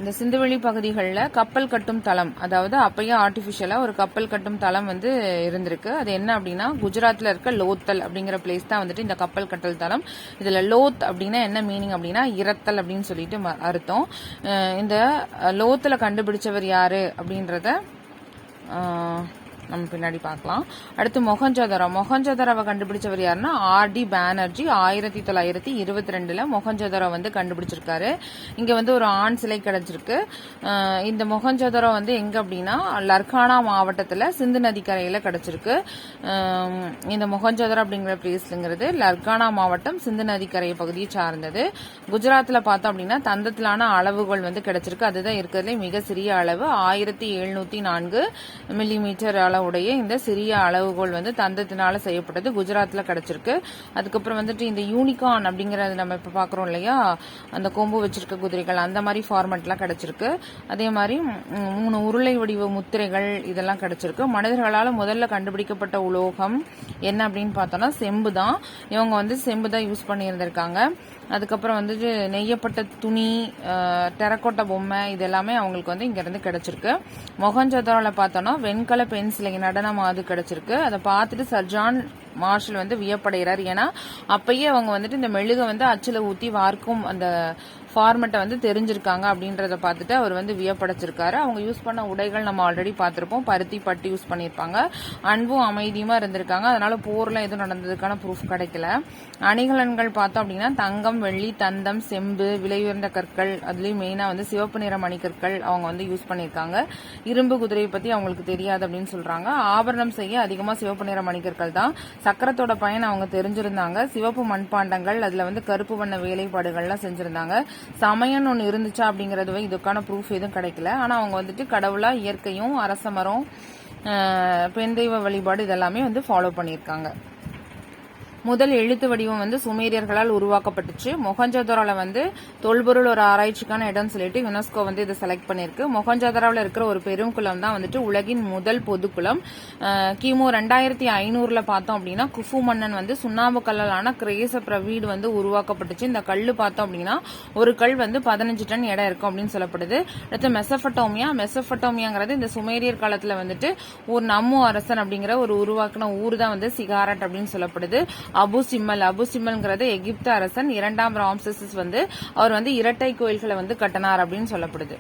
இந்த சிந்துவெளி பகுதிகளில் கப்பல் கட்டும் தளம், அதாவது அப்பயே ஆர்டிஃபிஷியலாக ஒரு கப்பல் கட்டும் தளம் வந்து இருந்திருக்கு. அது என்ன அப்படின்னா குஜராத்தில் இருக்க லோத்தல் அப்படிங்கிற பிளேஸ் தான் வந்துட்டு இந்த கப்பல் கட்டல் தளம். இதில் லோத் அப்படின்னா என்ன மீனிங் அப்படின்னா இரத்தல் அப்படின்னு சொல்லிட்டு அர்த்தம். இந்த லோத்தில் கண்டுபிடிச்சவர் யாரு அப்படின்றத நம்ம பின்னாடி பார்க்கலாம். அடுத்து மொஹஞ்சதாரோவை கண்டுபிடிச்சவர் யாருன்னா ஆர்டி பானர்ஜி 1922 மொஹஞ்சதாரோ வந்து கண்டுபிடிச்சிருக்காரு. இங்க வந்து ஒரு ஆண் சிலை கிடைச்சிருக்கு. இந்த மொஹஞ்சதாரோ வந்து எங்க அப்படின்னா லர்கானா மாவட்டத்துல சிந்து நதிக்கரையில கிடைச்சிருக்கு. இந்த மொஹஞ்சதாரோ அப்படிங்கிற பிளேஸ்ங்கிறது லர்கானா மாவட்டம் சிந்து நதிக்கரை பகுதியை சார்ந்தது. குஜராத்ல பார்த்தோம் அப்படின்னா தந்தத்திலான அளவுகள் வந்து கிடைச்சிருக்கு. அதுதான் இருக்கிறதுல மிக சிறிய அளவு 1704 மில்லிமீட்டர் உடைய இந்த சிறிய அளவுகோல் வந்து தந்தத்தினால செய்யப்பட்டது குஜராத்ல கிடைச்சிருக்கு. அதுக்கப்புறம் வந்துட்டு இந்த யூனிகார்ன் அப்படிங்கறது நம்ம இப்ப பாக்குறோம் இல்லையா, அந்த கொம்பு வச்சிருக்க குதிரைகள், அந்த மாதிரி ஃபார்மேட்லாம் கிடைச்சிருக்கு. அதே மாதிரி 3 உருளை வடிவ முத்திரைகள் இதெல்லாம் கிடைச்சிருக்கு. மனிதர்களால் முதல்ல கண்டுபிடிக்கப்பட்ட உலோகம் என்ன அப்படின்னு பார்த்தோம்னா செம்பு தான். இவங்க வந்து செம்பு தான் யூஸ் பண்ணி இருந்திருக்காங்க. அதுக்கப்புறம் வந்துட்டு நெய்யப்பட்ட துணி, டெரக்கோட்டா பொம்மை, இது எல்லாமே அவங்களுக்கு வந்து இங்க இருந்து கிடைச்சிருக்கு. மொஹஞ்சதாரோல பார்த்தோம்னா வெண்கல பென்சிலை நடனம் அது கிடைச்சிருக்கு. அதை பார்த்துட்டு சர்ஜான் மார்ஷல் வந்து வியப்படைகிறார். ஏன்னா அப்பயே அவங்க வந்துட்டு இந்த மெழுக வந்து அச்சுல ஊத்தி வார்க்கும் அந்த ஃபார்மெட்டை வந்து தெரிஞ்சிருக்காங்க அப்படின்றத பார்த்துட்டு அவர் வந்து வியப்படைச்சிருக்காரு. அவங்க யூஸ் பண்ண உடைகள் நம்ம ஆல்ரெடி பார்த்திருப்போம். பருத்தி பட்டு யூஸ் பண்ணியிருப்பாங்க. அன்பும் அமைதியுமா இருந்திருக்காங்க. அதனால போர்லாம் எதுவும் நடந்ததுக்கான ப்ரூஃப் கிடைக்கல. அணிகலன்கள் பார்த்தோம் அப்படின்னா தங்கம், வெள்ளி, தந்தம், செம்பு, விலையுயர்ந்த கற்கள், அதுலயும் மெயினா வந்து சிவப்பு நிற மணிக்கற்கள் அவங்க வந்து யூஸ் பண்ணியிருக்காங்க. இரும்பு குதிரையை பத்தி அவங்களுக்கு தெரியாது அப்படின்னு சொல்றாங்க. ஆபரணம் செய்ய அதிகமா சிவப்பு நிற மணிக்கற்கள் தான். சக்கரத்தோட பயன் அவங்க தெரிஞ்சிருந்தாங்க. சிவப்பு மண்பாண்டங்கள், அதுல வந்து கருப்பு வண்ண வேலைப்பாடுகள்லாம் செஞ்சிருந்தாங்க. சமயம் ஒன்று இருந்துச்சா அப்படிங்கறது இதுக்கான ப்ரூஃப் எதுவும் கிடைக்கல. ஆனா அவங்க வந்துட்டு கடவுளா இயற்கையும் அரச மரம், பெண் தெய்வ வழிபாடு இதெல்லாமே வந்து ஃபாலோ பண்ணியிருக்காங்க. முதல் எழுத்து வடிவம் வந்து சுமேரியர்களால் உருவாக்கப்பட்டுச்சு. மொஹஞ்சதாரோல வந்து தொல்பொருள் ஒரு ஆராய்ச்சிக்கான இடம் சொல்லிட்டு யுனெஸ்கோ வந்து இதை செலக்ட் பண்ணிருக்கு. மொஹஞ்சதாரோல இருக்கிற ஒரு பெருங்குளம் தான் வந்துட்டு உலகின் முதல் பொதுக்குளம். கிமு 2500 பார்த்தோம் அப்படின்னா குஃபு மன்னன் வந்து சுண்ணாம்பு கல்லாலான கிரேச பிரவீடு வந்து உருவாக்கப்பட்டுச்சு. இந்த கல்லு பார்த்தோம் அப்படின்னா ஒரு கல் வந்து 15 டன் எடை இருக்கும் அப்படின்னு சொல்லப்படுது. அடுத்து மெசபட்டோமியாங்கிறது இந்த சுமேரியர் காலத்துல வந்துட்டு ஒரு நம்மு அரசன் அப்படிங்கிற ஒரு உருவாக்கின ஊர் தான் வந்து சிகாரட் அப்படின்னு சொல்லப்படுது. அபுசிம்மல்ங்கிறது எகிப்து அரசன் 2ஆம் ராம்செஸ் வந்து அவர் வந்து இரட்டை கோயில்களை வந்து கட்டினார் அப்படின்னு சொல்லப்படுது.